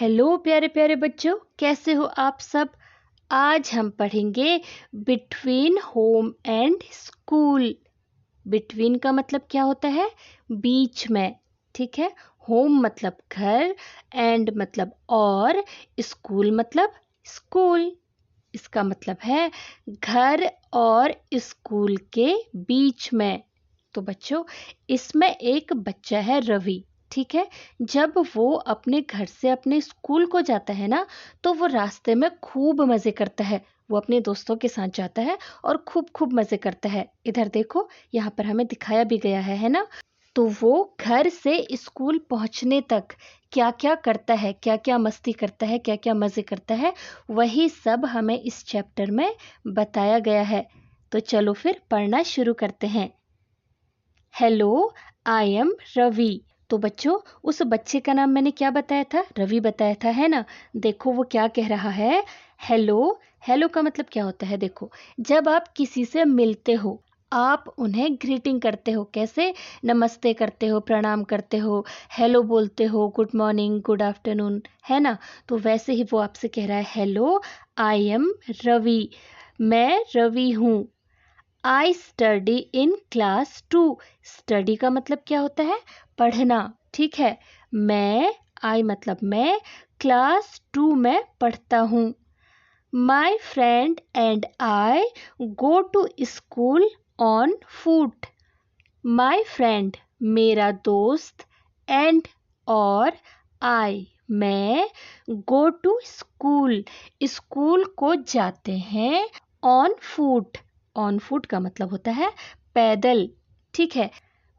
Hello प्यारे प्यारे बच्चों, कैसे हो आप सब। आज हम पढ़ेंगे between home and school. Between का मतलब क्या होता है? बीच में, ठीक है। होम मतलब घर, एंड मतलब और, स्कूल मतलब स्कूल। इसका मतलब है घर और स्कूल के बीच में। तो बच्चों, इसमें एक बच्चा है रवि, ठीक है। जब वो अपने घर से अपने स्कूल को जाता है ना, तो वो रास्ते में खूब मज़े करता है। वो अपने दोस्तों के साथ जाता है और खूब खूब मज़े करता है। इधर देखो, यहाँ पर हमें दिखाया भी गया है ना। तो वो घर से स्कूल पहुँचने तक क्या क्या करता है, क्या क्या मस्ती करता है, क्या क्या मज़े करता है, वही सब हमें इस चैप्टर में बताया गया है। तो चलो फिर पढ़ना शुरू करते हैं। Hello, I am Ravi. तो बच्चों, उस बच्चे का नाम मैंने क्या बताया था? रवि बताया था, है ना। देखो वो क्या कह रहा है। हेलो। हेलो का मतलब क्या होता है? देखो, जब आप किसी से मिलते हो, आप उन्हें ग्रीटिंग करते हो। कैसे? नमस्ते करते हो, प्रणाम करते हो, हेलो बोलते हो, गुड मॉर्निंग, गुड आफ्टरनून, है ना। तो वैसे ही वो आपसे कह रहा है, हेलो, आई एम रवि, मैं रवि हूँ। I study in class 2। Study का मतलब क्या होता है? पढ़ना, ठीक है। आई मतलब मैं, क्लास 2 में पढ़ता हूँ। My friend and I go to school on foot. My friend मेरा दोस्त, एंड और आई मैं, गो टू स्कूल स्कूल को जाते हैं, ऑन फुट। ऑन फुट का मतलब होता है पैदल, ठीक है।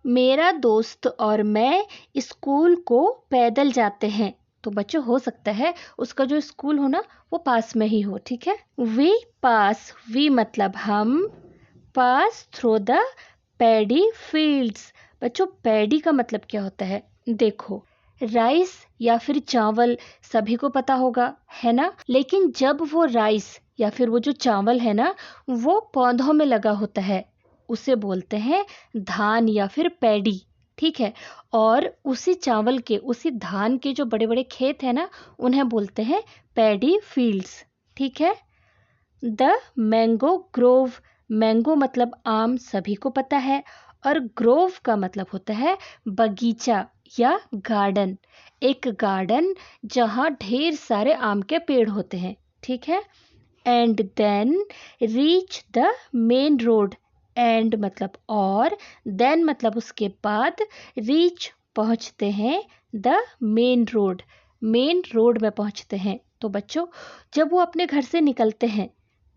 मेरा दोस्त और मैं स्कूल को पैदल जाते हैं। तो बच्चों, हो सकता है उसका जो स्कूल हो ना, वो पास में ही हो, ठीक है। वी मतलब हम, pass through the paddy fields. बच्चों, पैडी का मतलब क्या होता है? देखो, राइस या फिर चावल सभी को पता होगा, है ना। लेकिन जब वो राइस या फिर वो जो चावल है ना, वो पौधों में लगा होता है, उसे बोलते हैं धान या फिर पैडी, ठीक है। और उसी चावल के, उसी धान के जो बड़े बड़े खेत है ना, उन्हें बोलते हैं पैडी फील्ड्स, ठीक है। The mango Grove. मैंगो मतलब आम, सभी को पता है। और ग्रोव का मतलब होता है बगीचा या गार्डन। एक गार्डन जहाँ ढेर सारे आम के पेड़ होते हैं, ठीक है। And then reach the main road. And मतलब और, देन मतलब उसके बाद, रीच पहुँचते हैं, the main road. Main road में पहुँचते हैं। तो बच्चों, जब वो अपने घर से निकलते हैं,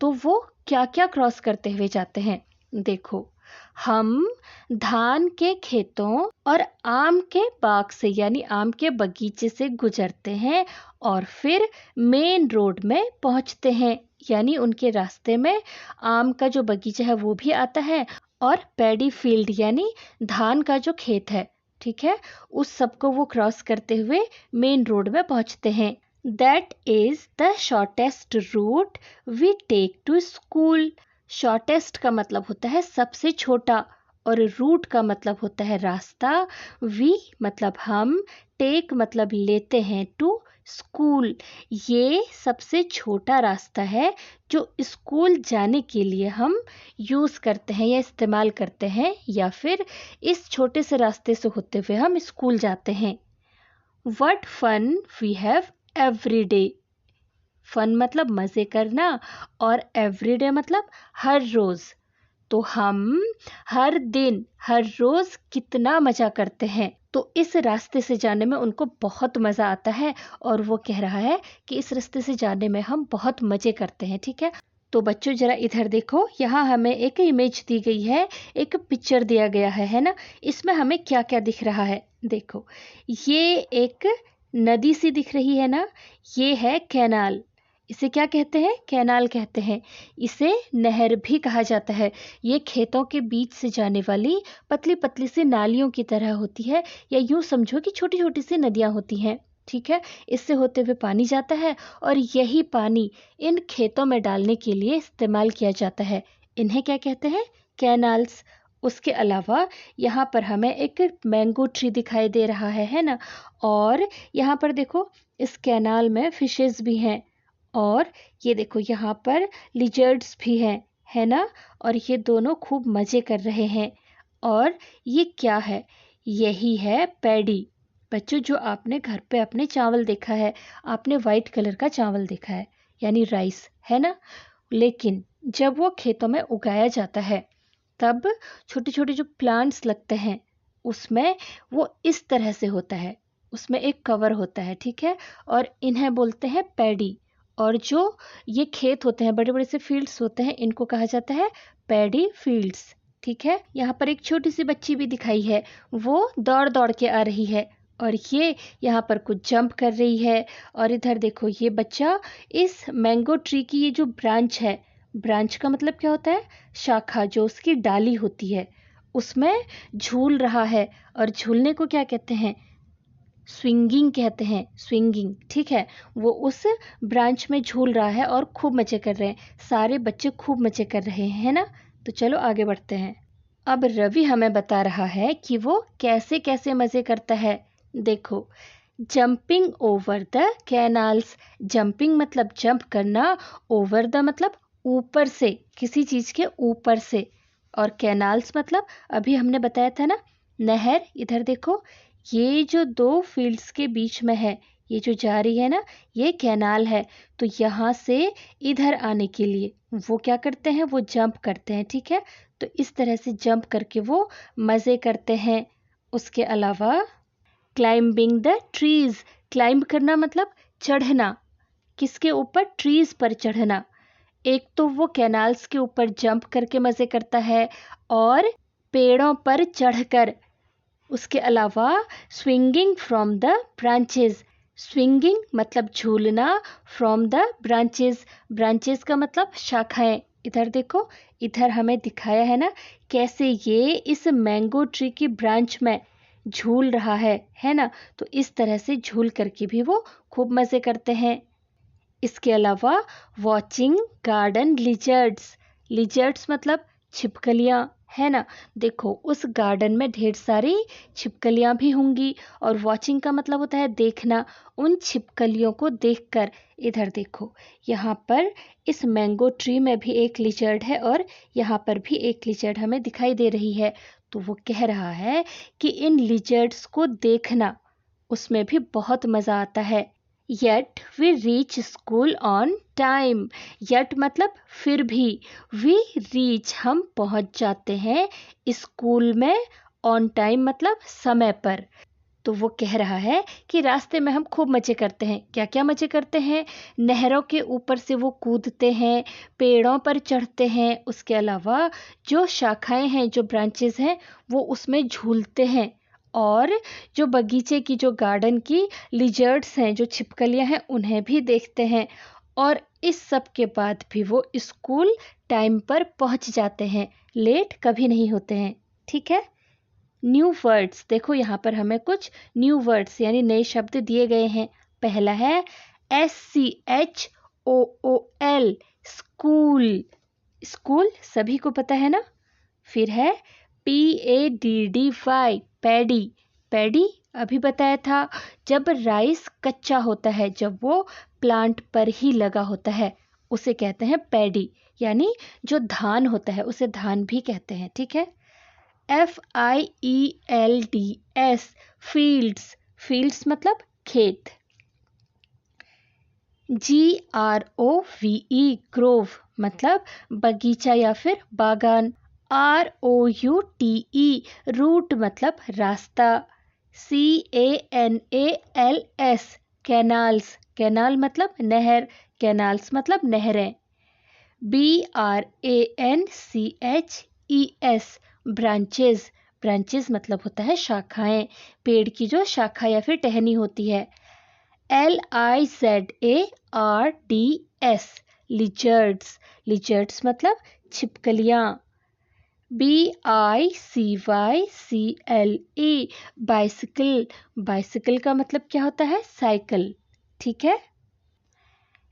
तो वो क्या क्या क्रॉस करते हुए जाते हैं? देखो, हम धान के खेतों और आम के बाग से, यानी आम के बगीचे से गुजरते हैं, और फिर मेन रोड में पहुंचते हैं। यानी उनके रास्ते में आम का जो बगीचा है वो भी आता है, और पैडी फील्ड यानी धान का जो खेत है, ठीक है, उस सबको वो क्रॉस करते हुए मेन रोड में पहुंचते हैं। That is the shortest route we take to school. Shortest का मतलब होता है सबसे छोटा, और रूट का मतलब होता है रास्ता। वी मतलब हम, टेक मतलब लेते हैं, टू स्कूल ये सबसे छोटा रास्ता है जो स्कूल जाने के लिए हम यूज़ करते हैं या इस्तेमाल करते हैं, या फिर इस छोटे से रास्ते से होते हुए हम स्कूल जाते हैं। What fun we have every day। Fun मतलब मज़े करना, और एवरीडे मतलब हर रोज़। तो हम हर दिन, हर रोज़ कितना मज़ा करते हैं। तो इस रास्ते से जाने में उनको बहुत मज़ा आता है, और वो कह रहा है कि इस रास्ते से जाने में हम बहुत मज़े करते हैं, ठीक है। तो बच्चों, ज़रा इधर देखो, यहाँ हमें एक इमेज दी गई है, एक पिक्चर दिया गया है ना। इसमें हमें क्या क्या दिख रहा है? देखो, ये एक नदी सी दिख रही है ना, ये है कैनाल। इसे क्या कहते हैं? कैनाल कहते हैं। इसे नहर भी कहा जाता है। ये खेतों के बीच से जाने वाली पतली पतली सी नालियों की तरह होती है, या यूँ समझो कि छोटी छोटी सी नदियाँ होती हैं, ठीक है। इससे होते हुए पानी जाता है, और यही पानी इन खेतों में डालने के लिए इस्तेमाल किया जाता है। इन्हें क्या कहते हैं? कैनाल्स। उसके अलावा यहाँ पर हमें एक मैंगो ट्री दिखाई दे रहा है ना। और यहाँ पर देखो इस कैनाल में फिशेस भी हैं, और ये देखो यहाँ पर लिजर्ड्स भी हैं, है ना। और ये दोनों खूब मज़े कर रहे हैं। और ये क्या है? यही है पैडी। बच्चों, जो आपने घर पे अपने चावल देखा है, आपने वाइट कलर का चावल देखा है, यानी राइस, है ना। लेकिन जब वो खेतों में उगाया जाता है तब छोटे छोटे जो प्लांट्स लगते हैं उसमें वो इस तरह से होता है, उसमें एक कवर होता है, ठीक है। और इन्हें बोलते हैं पैडी। और जो ये खेत होते हैं, बड़े बड़े से फील्ड्स होते हैं, इनको कहा जाता है पैडी फील्ड्स, ठीक है। यहाँ पर एक छोटी सी बच्ची भी दिखाई है, वो दौड़ दौड़ के आ रही है और ये यहाँ पर कुछ जंप कर रही है। और इधर देखो ये बच्चा इस मैंगो ट्री की ये जो ब्रांच है, ब्रांच का मतलब क्या होता है? शाखा, जो उसकी डाली होती है, उसमें झूल रहा है। और झूलने को क्या कहते हैं? स्विंगिंग कहते हैं, स्विंगिंग, ठीक है। वो उस ब्रांच में झूल रहा है और खूब मज़े कर रहे हैं, सारे बच्चे खूब मज़े कर रहे हैं, है ना। तो चलो आगे बढ़ते हैं। अब रवि हमें बता रहा है कि वो कैसे कैसे मज़े करता है। देखो, jumping over the canals. Jumping मतलब जंप करना, ओवर द मतलब ऊपर से, किसी चीज़ के ऊपर से। और कैनाल्स मतलब अभी हमने बताया था ना, नहर। इधर देखो, ये जो दो फील्ड्स के बीच में है, ये जो जा रही है ना, ये कैनाल है। तो यहाँ से इधर आने के लिए वो क्या करते हैं? वो जंप करते हैं, ठीक है। तो इस तरह से जंप करके वो मज़े करते हैं। उसके अलावा क्लाइंबिंग द ट्रीज। क्लाइंब करना मतलब चढ़ना, किसके ऊपर? ट्रीज पर चढ़ना। एक तो वो कैनाल्स के ऊपर जंप करके मज़े करता है, और पेड़ों पर चढ़कर। उसके अलावा swinging from the branches. Swinging मतलब झूलना, फ्रॉम द ब्रांचेस, ब्रांचेस का मतलब शाखाएं। इधर देखो, इधर हमें दिखाया है ना कैसे ये इस मैंगो ट्री की ब्रांच में झूल रहा है ना। तो इस तरह से झूल करके भी वो खूब मज़े करते हैं। इसके अलावा वॉचिंग गार्डन लिजर्ड्स। लिजर्ड्स मतलब छिपकलियाँ, है ना। देखो, उस गार्डन में ढेर सारी छिपकलियाँ भी होंगी, और वॉचिंग का मतलब होता है देखना, उन छिपकलियों को देखकर। इधर देखो, यहाँ पर इस मैंगो ट्री में भी एक लिजर्ड है, और यहाँ पर भी एक लिजर्ड हमें दिखाई दे रही है। तो वो कह रहा है कि इन लिजर्ड्स को देखना, उसमें भी बहुत मज़ा आता है। Yet we reach school on time. Yet मतलब फिर भी, वी रीच हम पहुंच जाते हैं, स्कूल में, ऑन टाइम मतलब समय पर। तो वो कह रहा है कि रास्ते में हम खूब मज़े करते हैं। क्या क्या मज़े करते हैं? नहरों के ऊपर से वो कूदते हैं, पेड़ों पर चढ़ते हैं, उसके अलावा जो शाखाएं हैं, जो ब्रांचेस हैं, वो उसमें झूलते हैं। और जो बगीचे की, जो गार्डन की लिजर्ड्स हैं, जो छिपकलियां हैं, उन्हें भी देखते हैं। और इस सब के बाद भी वो स्कूल टाइम पर पहुंच जाते हैं, लेट कभी नहीं होते हैं, ठीक है। New words. देखो, यहाँ पर हमें कुछ न्यू वर्ड्स यानी नए शब्द दिए गए हैं। पहला है SCHOOL, स्कूल। स्कूल सभी को पता है ना। फिर है PADDY, पैडी। पैडी अभी बताया था, जब राइस कच्चा होता है, जब वो प्लांट पर ही लगा होता है, उसे कहते हैं पैडी। यानी जो धान होता है उसे धान भी कहते हैं, ठीक है। FIELDS, fields. फील्ड्स मतलब खेत। GROVE, ग्रोव मतलब बगीचा या फिर बागान। ROUTE, रूट मतलब रास्ता। CANALS, canals. कैनाल मतलब नहर, कैनाल्स मतलब नहरें। BRANCHES, branches. ब्रांचेस मतलब होता है शाखाएं, पेड़ की जो शाखा या फिर टहनी होती है। LIZARDS, lizards. लिजर्ड्स मतलब छिपकलियां। BICYCLE, bicycle. बाइसिकल का मतलब क्या होता है? साइकिल, ठीक है।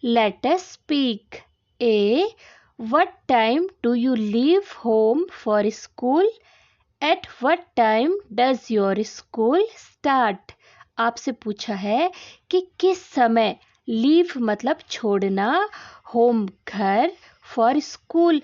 Let us speak. A, what time do you leave home for school? At what time does your school start. आपसे पूछा है कि किस समय, लीव मतलब छोड़ना, होम घर, फॉर स्कूल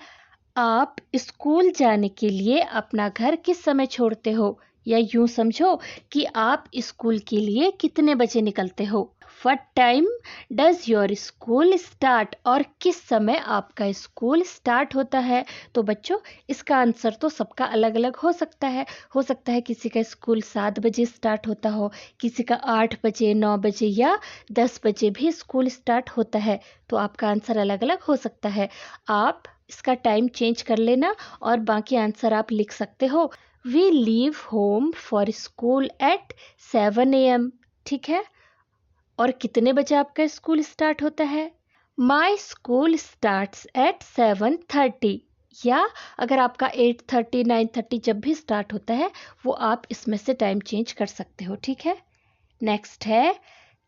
आप स्कूल जाने के लिए अपना घर किस समय छोड़ते हो, या यूं समझो कि आप स्कूल के लिए कितने बजे निकलते हो। What time does your school start, और किस समय आपका स्कूल स्टार्ट होता है। तो बच्चों इसका आंसर तो सबका अलग अलग हो सकता है। किसी का स्कूल 7 बजे स्टार्ट होता हो, किसी का 8 बजे, 9 बजे या 10 बजे भी स्कूल स्टार्ट होता है। तो आपका आंसर अलग अलग हो सकता है। आप इसका टाइम चेंज कर लेना और बाकी आंसर आप लिख सकते हो। We leave home for school at 7 AM। ठीक है, और कितने बजे आपका स्कूल स्टार्ट होता है। माई स्कूल स्टार्ट्स एट 7:30, या अगर आपका 8:30, 9:30 जब भी स्टार्ट होता है वो आप इसमें से टाइम चेंज कर सकते हो। ठीक है, नेक्स्ट है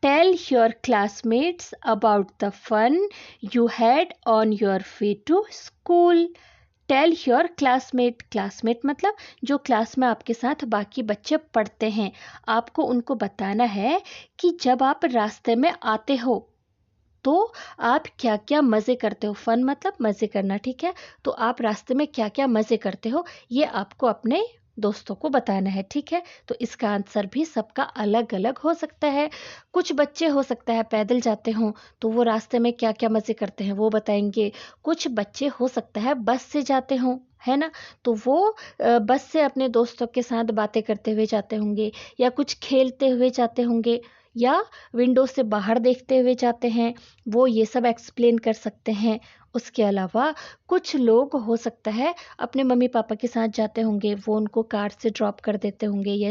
tell your classmates about the fun you had on your way to school. Tell your classmate मतलब जो क्लास में आपके साथ बाकी बच्चे पढ़ते हैं, आपको उनको बताना है कि जब आप रास्ते में आते हो तो आप क्या क्या मज़े करते हो। फन मतलब मज़े करना, ठीक है। तो आप रास्ते में क्या क्या मज़े करते हो ये आपको अपने दोस्तों को बताना है। ठीक है, तो इसका आंसर भी सबका अलग अलग हो सकता है। कुछ बच्चे हो सकता है पैदल जाते हों तो वो रास्ते में क्या क्या मज़े करते हैं वो बताएंगे। कुछ बच्चे हो सकता है बस से जाते हों, है ना, तो वो बस से अपने दोस्तों के साथ बातें करते हुए जाते होंगे, या कुछ खेलते हुए जाते होंगे, या विंडो से बाहर देखते हुए जाते हैं, वो ये सब एक्सप्लेन कर सकते हैं। उसके अलावा कुछ लोग हो सकता है अपने मम्मी पापा के साथ जाते होंगे, वो उनको कार से ड्रॉप कर देते होंगे या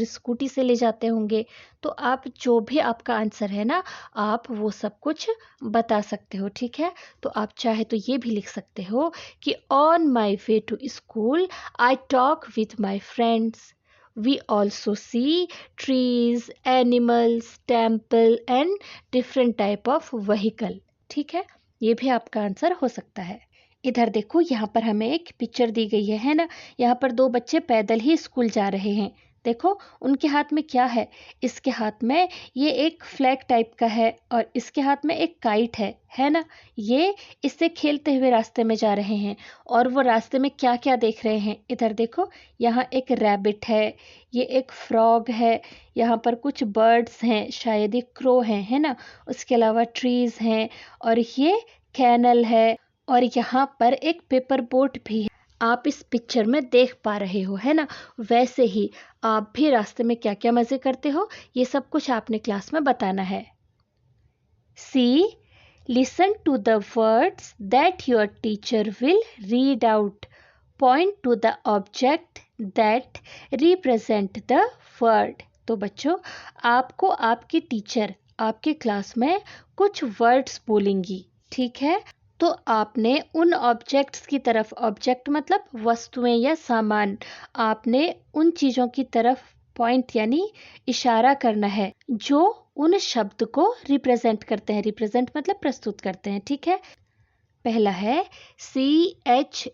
स्कूटी से ले जाते होंगे। तो आप जो भी आपका आंसर है ना, आप वो सब कुछ बता सकते हो। ठीक है, तो आप चाहे तो ये भी लिख सकते हो कि on my way to school I talk with my friends. We also see trees, animals, temple and different type of vehicle। ठीक है, ये भी आपका आंसर हो सकता है। इधर देखो, यहाँ पर हमें एक पिक्चर दी गई है ना। यहाँ पर 2 बच्चे पैदल ही स्कूल जा रहे हैं। देखो उनके हाथ में क्या है, इसके हाथ में ये एक फ्लैग टाइप का है और इसके हाथ में एक काइट है ना। ये इससे खेलते हुए रास्ते में जा रहे हैं और वो रास्ते में क्या क्या देख रहे हैं। इधर देखो, यहाँ एक रैबिट है, ये एक फ्रॉग है, यहाँ पर कुछ बर्ड्स हैं, शायद ये क्रो है ना। उसके अलावा ट्रीज हैं और ये कैनल है, और यहाँ पर एक पेपर बोट भी है। आप इस पिक्चर में देख पा रहे हो, है ना। वैसे ही आप भी रास्ते में क्या क्या मज़े करते हो ये सब कुछ आपने क्लास में बताना है। See, listen to the words that your teacher will read out. Point to the object that represent the word. तो बच्चों आपको आपकी टीचर आपके क्लास में कुछ वर्ड्स बोलेंगी, ठीक है। तो आपने उन ऑब्जेक्ट्स की तरफ, ऑब्जेक्ट मतलब वस्तुएं या सामान, आपने उन चीज़ों की तरफ पॉइंट यानी इशारा करना है जो उन शब्द को रिप्रेजेंट करते हैं। रिप्रेजेंट मतलब प्रस्तुत करते हैं, ठीक है। पहला है CHART,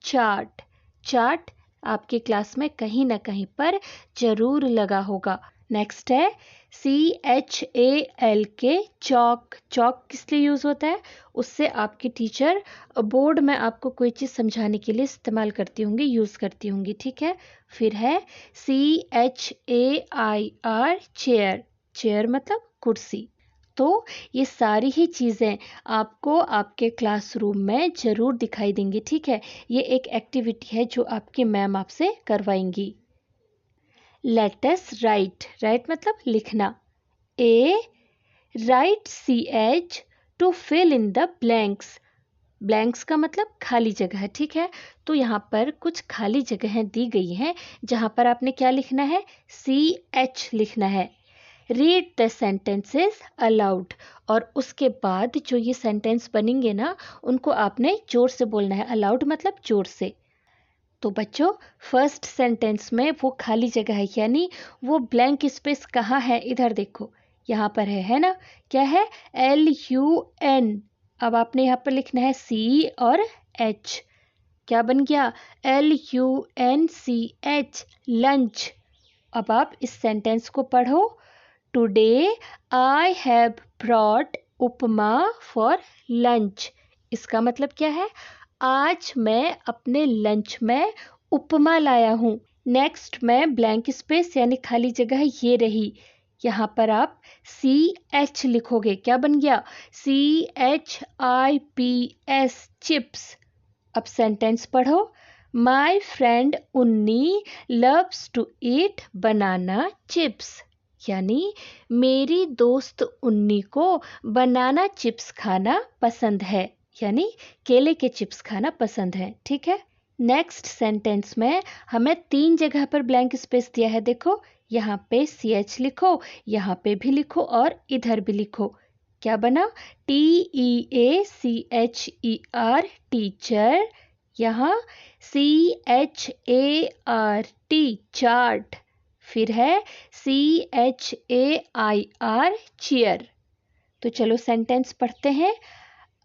चार्ट। चार्ट आपके क्लास में कहीं ना कहीं पर जरूर लगा होगा। नेक्स्ट है CHALK, चॉक। चॉक किस लिए यूज़ होता है, उससे आपके टीचर बोर्ड में आपको कोई चीज़ समझाने के लिए इस्तेमाल करती होंगी, यूज़ करती होंगी, ठीक है। फिर है CHAIR, चेयर। चेयर मतलब कुर्सी। तो ये सारी ही चीज़ें आपको आपके क्लासरूम में ज़रूर दिखाई देंगी, ठीक है। ये एक एक्टिविटी है जो आपकी मैम आपसे करवाएंगी। Let us write. राइट मतलब लिखना। Write CH to fill in the blanks. Blanks का मतलब खाली जगह, ठीक है। तो यहाँ पर कुछ खाली जगहें दी गई हैं जहाँ पर आपने क्या लिखना है, CH लिखना है। रीड द सेंटेंसेस अलाउड, और उसके बाद जो ये सेंटेंस बनेंगे ना उनको आपने जोर से बोलना है। अलाउड मतलब जोर से। तो बच्चों फर्स्ट सेंटेंस में वो खाली जगह है यानी वो ब्लैंक स्पेस कहाँ है, इधर देखो, यहाँ पर है ना। क्या है, LUN। अब आपने यहाँ पर लिखना है C और H। क्या बन गया? LUNCH, lunch. अब आप इस सेंटेंस को पढ़ो। Today I have brought upma for lunch. इसका मतलब क्या है? आज मैं अपने लंच में उपमा लाया हूँ। नेक्स्ट में ब्लैंक स्पेस यानी खाली जगह ये रही। यहाँ पर आप CH लिखोगे। क्या बन गया? CHIPS, chips. अब सेंटेंस पढ़ो। My friend Unni loves to eat banana chips. यानी मेरी दोस्त उन्नी को बनाना चिप्स खाना पसंद है, यानी केले के चिप्स खाना पसंद है। ठीक है। नेक्स्ट सेंटेंस में हमें 3 जगह पर ब्लैंक स्पेस दिया है। देखो, यहाँ पे CH लिखो, यहाँ पे भी लिखो और इधर भी लिखो। क्या बना? TEACHER, teacher. यहाँ CHART, चार्ट। फिर है CHAIR, चेयर। तो चलो सेंटेंस पढ़ते हैं।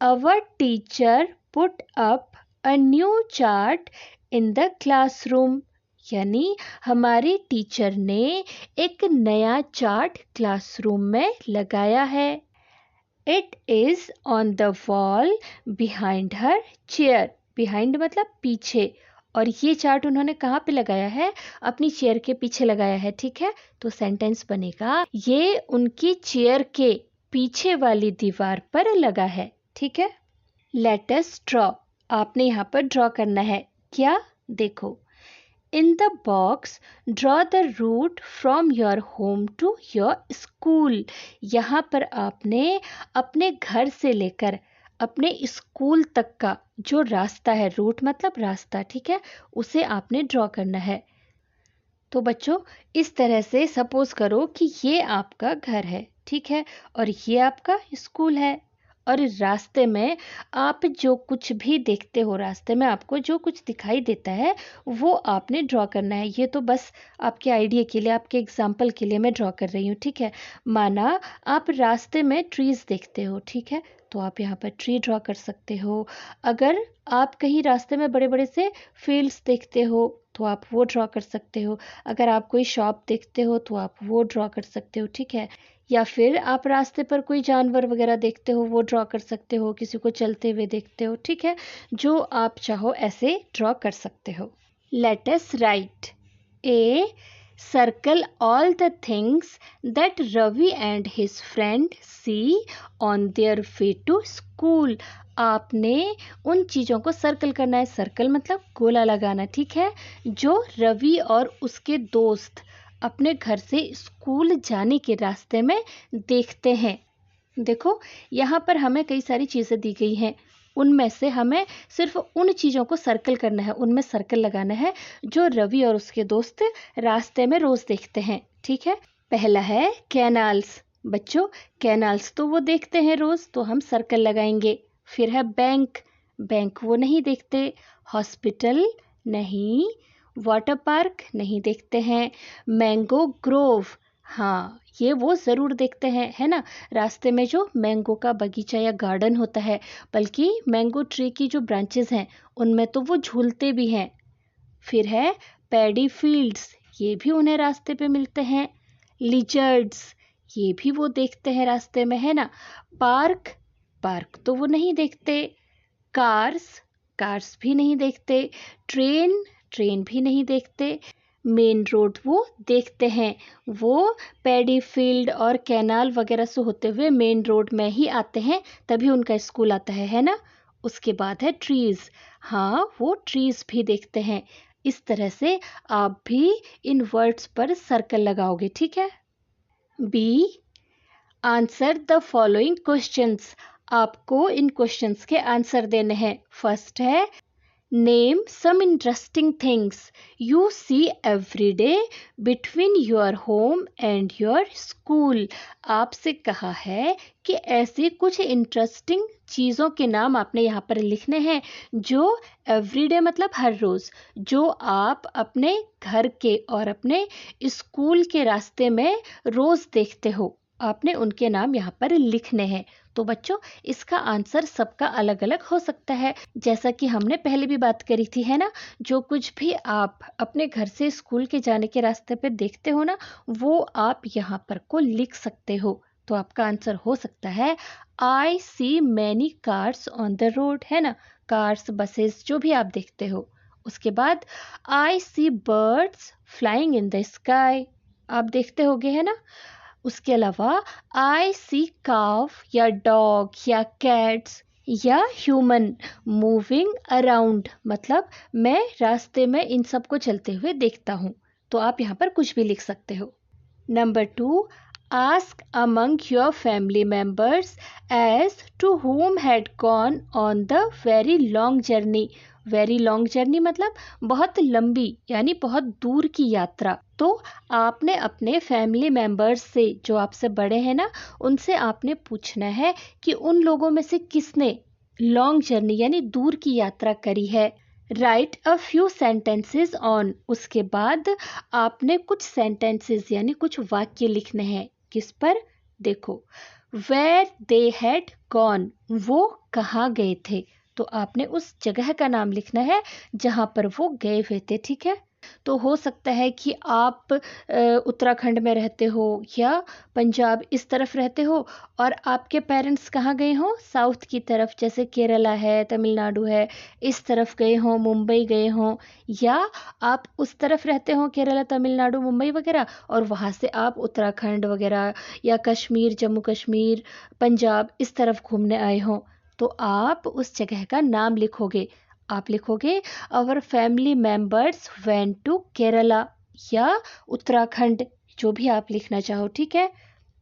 Our teacher put up a new chart in the classroom. यानी हमारी टीचर ने एक नया चार्ट क्लासरूम में लगाया है। It is on the wall behind her chair. Behind मतलब पीछे, और ये चार्ट उन्होंने कहाँ पे लगाया है? अपनी चेयर के पीछे लगाया है। ठीक है। तो सेंटेंस बनेगा, ये उनकी चेयर के पीछे वाली दीवार पर लगा है। ठीक है। Let us draw. आपने यहाँ पर ड्रॉ करना है। क्या? देखो, in the box draw the route from your home to your school. यहाँ पर आपने अपने घर से लेकर अपने स्कूल तक का जो रास्ता है, रूट मतलब रास्ता, ठीक है, उसे आपने ड्रॉ करना है। तो बच्चों, इस तरह से सपोज करो कि ये आपका घर है, ठीक है, और ये आपका स्कूल है, और रास्ते में आप जो कुछ भी देखते हो, रास्ते में आपको जो कुछ दिखाई देता है वो आपने ड्रॉ करना है। ये तो बस आपके आइडिया के लिए, आपके एग्जाम्पल के लिए मैं ड्रॉ कर रही हूँ। ठीक है। माना आप रास्ते में ट्रीज देखते हो, ठीक है, तो आप यहाँ पर ट्री ड्रॉ कर सकते हो। अगर आप कहीं रास्ते में बड़े बड़े से फील्ड्स देखते हो तो आप वो ड्रॉ कर सकते हो। अगर आप कोई शॉप देखते हो तो आप वो ड्रॉ कर सकते हो। ठीक है। या फिर आप रास्ते पर कोई जानवर वगैरह देखते हो, वो ड्रॉ कर सकते हो। किसी को चलते हुए देखते हो, ठीक है, जो आप चाहो ऐसे ड्रॉ कर सकते हो। Let us write a circle all the things that Ravi and his friend see on their way to school. आपने उन चीज़ों को सर्कल करना है। सर्कल मतलब गोला लगाना, ठीक है, जो रवि और उसके दोस्त अपने घर से स्कूल जाने के रास्ते में देखते हैं। देखो, यहाँ पर हमें कई सारी चीज़ें दी गई हैं, उनमें से हमें सिर्फ उन चीज़ों को सर्कल करना है, उनमें सर्कल लगाना है जो रवि और उसके दोस्त रास्ते में रोज़ देखते हैं। ठीक है। पहला है कैनाल्स। बच्चों, कैनाल्स तो वो देखते हैं रोज़, तो हम सर्कल लगाएंगे। फिर है बैंक। बैंक वो नहीं देखते। हॉस्पिटल नहीं। वाटर पार्क नहीं देखते हैं। मैंगो ग्रोव, हाँ, ये वो ज़रूर देखते हैं, है ना, रास्ते में जो मैंगो का बगीचा या गार्डन होता है, बल्कि मैंगो ट्री की जो ब्रांचेस हैं उनमें तो वो झूलते भी हैं। फिर है पैडी फील्ड्स, ये भी उन्हें रास्ते पे मिलते हैं। लिजर्ड्स, ये भी वो देखते हैं रास्ते में, है ना। पार्क, पार्क तो वो नहीं देखते। कार्स, कार्स भी नहीं देखते। ट्रेन, ट्रेन भी नहीं देखते। मेन रोड वो देखते हैं। वो पैडी फील्ड और कैनाल वगैरह से होते हुए मेन रोड में ही आते हैं, तभी उनका स्कूल आता है ना। उसके बाद है ट्रीज। हाँ, वो ट्रीज भी देखते हैं। इस तरह से आप भी इन वर्ड्स पर सर्कल लगाओगे। ठीक है। B, answer the following questions. आपको इन क्वेश्चंस के आंसर देने हैं। फर्स्ट है, name some interesting things you see every day between your home and your school. आपसे कहा है कि ऐसी कुछ इंटरेस्टिंग चीज़ों के नाम आपने यहाँ पर लिखने हैं जो एवरीडे मतलब हर रोज़, जो आप अपने घर के और अपने स्कूल के रास्ते में रोज़ देखते हो। आपने उनके नाम यहाँ पर लिखने हैं। तो बच्चों, इसका आंसर सबका अलग अलग हो सकता है। जैसा कि हमने पहले भी बात करी थी, है ना, जो कुछ भी आप अपने घर से स्कूल के जाने के रास्ते पे देखते हो ना, वो आप यहाँ पर को लिख सकते हो। तो आपका आंसर हो सकता है I see many cars on the road, है ना, कार्स, बसेस, जो भी आप देखते हो। उसके बाद I see birds flying in the sky, आप देखते होगे, है ना। उसके अलावा आई सी काव या डॉग या कैट्स या ह्यूमन मूविंग अराउंड, मतलब मैं रास्ते में इन सबको चलते हुए देखता हूँ। तो आप यहाँ पर कुछ भी लिख सकते हो। Number 2, ask among your family members as to whom had gone on the very long journey. Very long journey मतलब बहुत लंबी, यानी बहुत दूर की यात्रा। तो आपने अपने फैमिली मेंबर्स से, जो आपसे बड़े हैं ना, उनसे आपने पूछना है कि उन लोगों में से किसने लॉन्ग जर्नी यानी दूर की यात्रा करी है। Right a few sentences on, उसके बाद आपने कुछ सेंटेंसेस यानी कुछ वाक्य लिखने हैं। किस पर? देखो, वेयर दे हैड गॉन, वो कहाँ गए थे। तो आपने उस जगह का नाम लिखना है जहाँ पर वो गए हुए थे, ठीक है। तो हो सकता है कि आप उत्तराखंड में रहते हो या पंजाब इस तरफ रहते हो, और आपके पेरेंट्स कहाँ गए हों, साउथ की तरफ, जैसे केरला है, तमिलनाडु है, इस तरफ गए हों, मुंबई गए हों, या आप उस तरफ रहते हो केरला, तमिलनाडु, मुंबई वगैरह, और वहाँ से आप उत्तराखंड वगैरह या कश्मीर, जम्मू कश्मीर, पंजाब इस तरफ घूमने आए हों। तो आप उस जगह का नाम लिखोगे। आप लिखोगे our family members went to Kerala या उत्तराखंड, जो भी आप लिखना चाहो, ठीक है।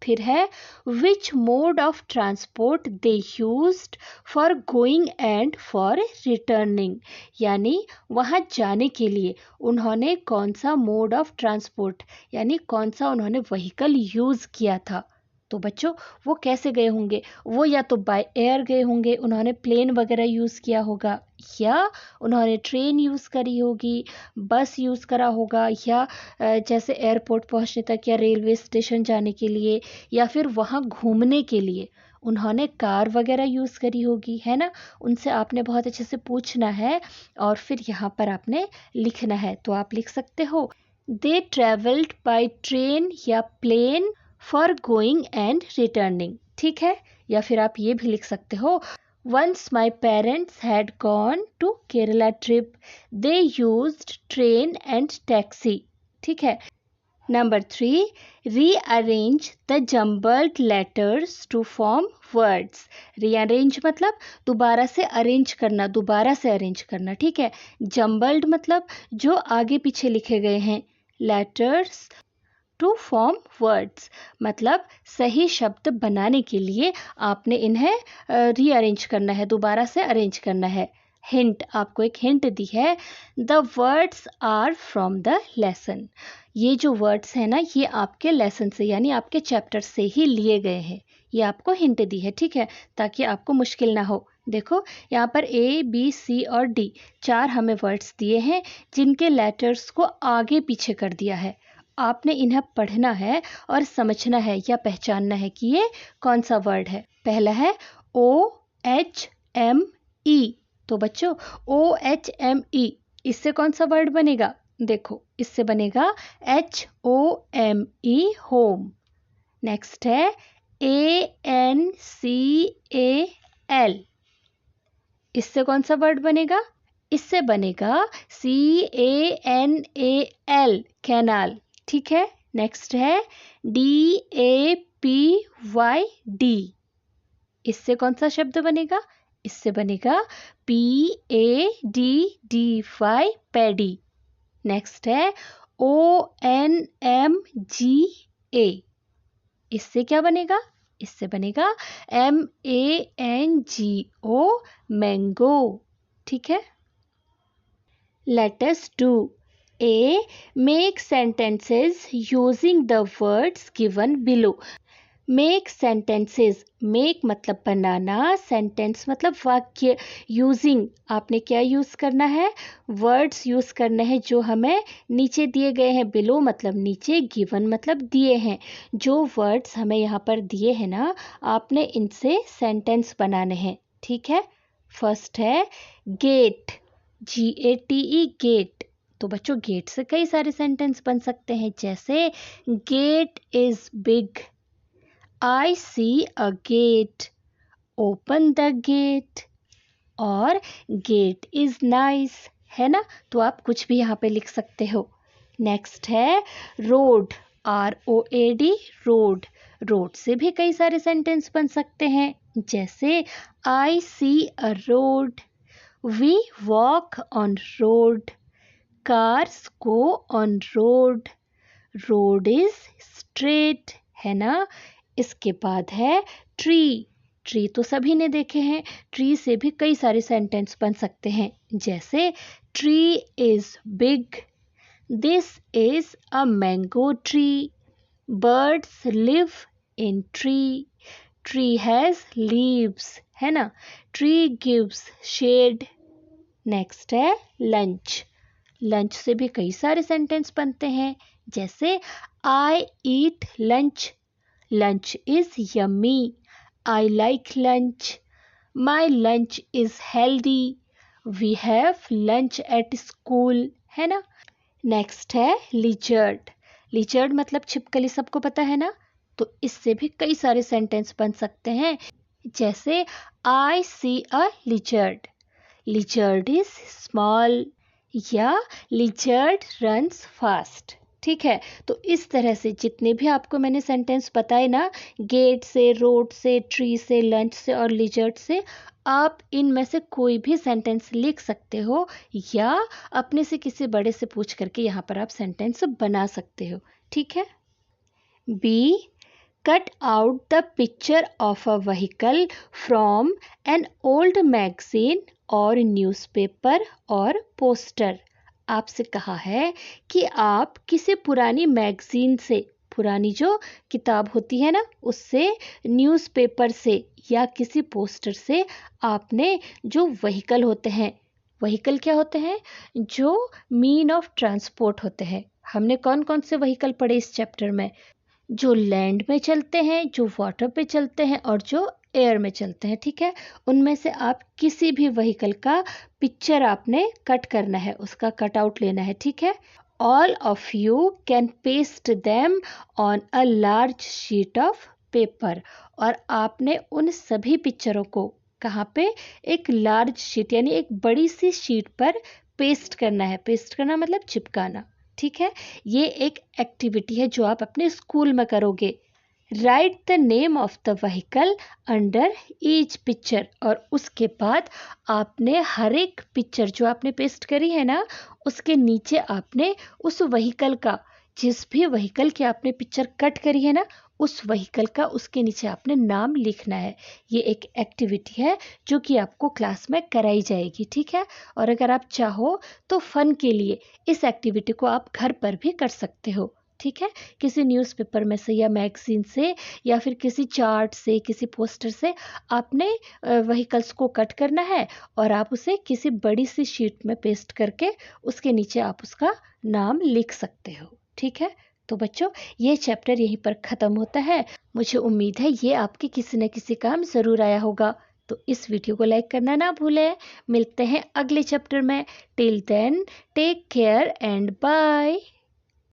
फिर है which mode of transport they used for going and for returning, यानी वहाँ जाने के लिए उन्होंने कौन सा मोड ऑफ ट्रांसपोर्ट यानी कौन सा उन्होंने व्हीकल यूज़ किया था। तो बच्चों, वो कैसे गए होंगे? वो या तो बाय एयर गए होंगे, उन्होंने प्लेन वगैरह यूज़ किया होगा, या उन्होंने ट्रेन यूज़ करी होगी, बस यूज़ करा होगा, या जैसे एयरपोर्ट पहुंचने तक या रेलवे स्टेशन जाने के लिए, या फिर वहाँ घूमने के लिए उन्होंने कार वगैरह यूज़ करी होगी, है ना। उनसे आपने बहुत अच्छे से पूछना है और फिर यहाँ पर आपने लिखना है। तो आप लिख सकते हो दे ट्रेवल्ड बाय ट्रेन या plane for going and returning, ठीक है। या फिर आप ये भी लिख सकते हो once my parents had gone to Kerala trip they used train and taxi, ठीक है। Number 3, rearrange the jumbled letters to form words. Rearrange मतलब दोबारा से अरेंज करना, दोबारा से अरेंज करना, ठीक है। जम्बल्ड मतलब जो आगे पीछे लिखे गए हैं। लेटर्स टू फॉर्म वर्ड्स मतलब सही शब्द बनाने के लिए आपने इन्हें रीअरेंज करना है, दोबारा से अरेंज करना है। हिंट, आपको एक हिंट दी है, the words are from the lesson. ये जो वर्ड्स हैं ना, ये आपके लेसन से यानी आपके चैप्टर से ही लिए गए हैं। ये आपको हिंट दी है, ठीक है, ताकि आपको मुश्किल ना हो। देखो, यहाँ पर ए बी सी और डी 4 हमें वर्ड्स दिए हैं जिनके लेटर्स को आगे पीछे कर दिया है। आपने इन्हें पढ़ना है और समझना है या पहचानना है कि ये कौन सा वर्ड है। पहला है OHME। तो बच्चों, OHME, इससे कौन सा वर्ड बनेगा? देखो, इससे बनेगा HOME, होम। नेक्स्ट है ANCAL, इससे कौन सा वर्ड बनेगा? इससे बनेगा CANAL, कैनाल, ठीक है। नेक्स्ट है DAPYD, इससे कौन सा शब्द बनेगा? इससे बनेगा PADDY, पैडी। नेक्स्ट है ONMGA, इससे क्या बनेगा? इससे बनेगा MANGO, मैंगो, ठीक है। Let us do A. Make sentences using the words given below. Make sentences, make मतलब बनाना, सेंटेंस मतलब वाक्य। यूजिंग, आपने क्या यूज़ करना है, वर्ड्स यूज़ करने हैं जो हमें नीचे दिए गए हैं। बिलो मतलब नीचे, गिवन मतलब दिए हैं। जो वर्ड्स हमें यहाँ पर दिए हैं ना, आपने इनसे सेंटेंस बनाने हैं, ठीक है। फर्स्ट है गेट, GATE, गेट। तो बच्चों गेट से कई सारे सेंटेंस बन सकते हैं, जैसे gate is big, I see a gate, open the gate, और गेट इज नाइस, है ना। तो आप कुछ भी यहाँ पे लिख सकते हो। नेक्स्ट है रोड, ROAD, रोड। रोड से भी कई सारे सेंटेंस बन सकते हैं, जैसे I see a road, we walk on road, cars go on road, road is straight, है ना। इसके बाद है ट्री, ट्री तो सभी ने देखे हैं। ट्री से भी कई सारे सेंटेंस बन सकते हैं, जैसे tree is big, this is a mango tree, birds live in tree, tree has leaves, है ना। Tree gives shade. नेक्स्ट है लंच, लंच से भी कई सारे सेंटेंस बनते हैं, जैसे I eat lunch, lunch is yummy, I like lunch, my lunch is healthy, we have lunch at school, है ना। नेक्स्ट है लिजर्ड, लिजर्ड मतलब छिपकली, सबको पता है ना। तो इससे भी कई सारे सेंटेंस बन सकते हैं, जैसे I see a lizard, lizard is small, या lizard runs fast, ठीक है। तो इस तरह से जितने भी आपको मैंने सेंटेंस बताए ना, गेट से, रोड से, ट्री से, लंच से और लिजर्ड से, आप इनमें से कोई भी सेंटेंस लिख सकते हो, या अपने से किसी बड़े से पूछ करके यहाँ पर आप सेंटेंस बना सकते हो, ठीक है। B, cut out the picture of a vehicle from an old magazine और न्यूज़पेपर और पोस्टर। आपसे कहा है कि आप किसी पुरानी मैगजीन से, पुरानी जो किताब होती है ना, उससे, न्यूज़पेपर से या किसी पोस्टर से आपने जो व्हीकल होते हैं, व्हीकल क्या होते हैं, जो मीन ऑफ ट्रांसपोर्ट होते हैं। हमने कौन कौन से व्हीकल पढ़े इस चैप्टर में, जो लैंड में चलते हैं, जो वाटर पे चलते हैं और जो एयर में चलते हैं, ठीक है। उनमें से आप किसी भी व्हीकल का पिक्चर आपने कट करना है, उसका कट आउट लेना है, ठीक है। All of you can paste them on a large sheet of paper, और आपने उन सभी पिक्चरों को कहाँ पे, एक लार्ज शीट यानी एक बड़ी सी शीट पर पेस्ट करना है। पेस्ट करना मतलब चिपकाना, ठीक है। ये एक एक्टिविटी है जो आप अपने स्कूल में करोगे। Right the name of the vehicle under each picture, और उसके बाद आपने हर एक पिक्चर जो आपने पेस्ट करी है ना, उसके नीचे आपने उस व्हीकल का, जिस भी व्हीकल की आपने पिक्चर कट करी है ना, उस व्हीकल का उसके नीचे आपने नाम लिखना है। ये एक एक्टिविटी है जो कि आपको क्लास में कराई जाएगी, ठीक है। और अगर आप चाहो तो फन के लिए इस एक्टिविटी को आप घर पर भी कर सकते हो, ठीक है। किसी न्यूज़पेपर में से या मैगजीन से या फिर किसी चार्ट से, किसी पोस्टर से आपने व्हीकल्स को कट करना है, और आप उसे किसी बड़ी सी शीट में पेस्ट करके उसके नीचे आप उसका नाम लिख सकते हो, ठीक है। तो बच्चों, ये चैप्टर यहीं पर ख़त्म होता है। मुझे उम्मीद है ये आपके किसी न किसी काम ज़रूर आया होगा। तो इस वीडियो को लाइक करना ना भूलें। मिलते हैं अगले चैप्टर में। Till then, take care and bye.